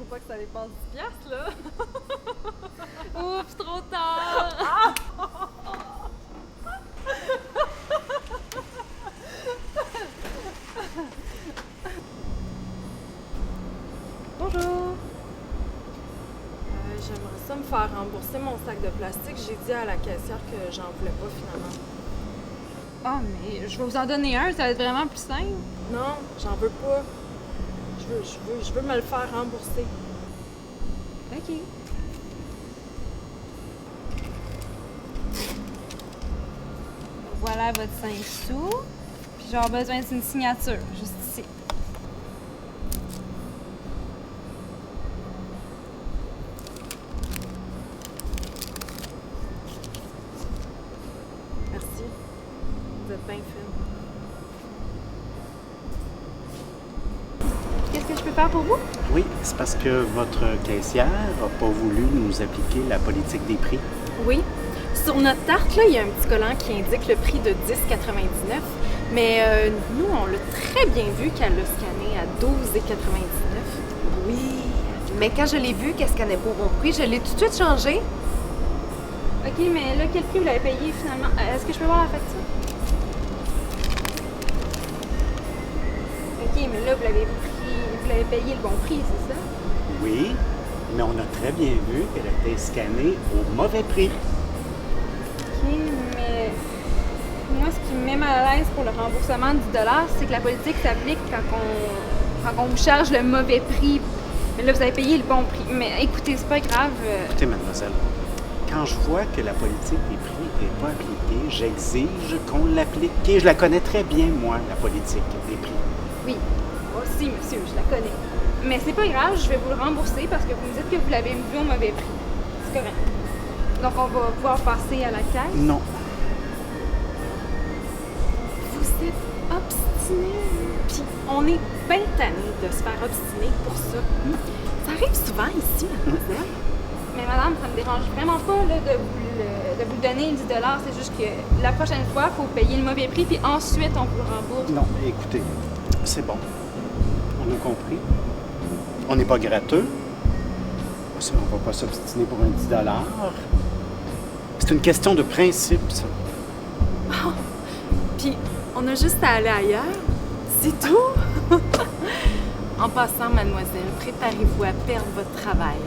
pas que ça dépasse 10 piastres, là. Oups, trop tard! Bonjour! J'aimerais ça me faire rembourser mon sac de plastique. J'ai dit à la caissière que j'en voulais pas finalement. Ah, mais je vais vous en donner un, ça va être vraiment plus simple. Non, j'en veux pas. Je veux me le faire rembourser. OK. Voilà votre 5 sous. Puis j'aurai besoin d'une signature, juste ici. Merci. Vous êtes bien fine. Qu'est-ce que je peux faire pour vous? Oui, c'est parce que votre caissière n'a pas voulu nous appliquer la politique des prix. Oui. Sur notre tarte, là, il y a un petit collant qui indique le prix de 10,99. Mais nous, on l'a très bien vu qu'elle l'a scanné à 12,99. Oui, mais quand je l'ai vu qu'elle scannait pas au bon prix, je l'ai tout de suite changé. OK, mais là, quel prix vous l'avez payé finalement? Est-ce que je peux voir la facture? OK, mais là, vous l'avez payé le bon prix, c'est ça? Oui, mais on a très bien vu qu'elle a été scannée au mauvais prix. OK, mais moi, ce qui me met mal à l'aise pour le remboursement du dollar, c'est que la politique s'applique quand on vous charge le mauvais prix. Mais là, vous avez payé le bon prix. Mais écoutez, c'est pas grave. Écoutez, mademoiselle, quand je vois que la politique des prix n'est pas appliquée, j'exige qu'on l'applique. Et je la connais très bien, moi, la politique des prix. Oui, moi aussi, monsieur, je la connais. Mais c'est pas grave, je vais vous le rembourser parce que vous me dites que vous l'avez vu au mauvais prix. C'est correct. Donc, on va pouvoir passer à la caisse. Non. Vous êtes obstiné. Puis on est bien tanné de se faire obstiner pour ça. Ça arrive souvent ici, mademoiselle. Mais madame, ça me dérange vraiment pas là, de vous donner 10 $. C'est juste que la prochaine fois, il faut payer le mauvais prix, puis ensuite, on vous le rembourse. Non, écoutez, c'est bon. On a compris. On n'est pas gratteux. Ça, on va pas s'obstiner pour un 10 $. C'est une question de principe, ça. Puis on a juste à aller ailleurs. C'est tout. En passant, mademoiselle, préparez-vous à perdre votre travail.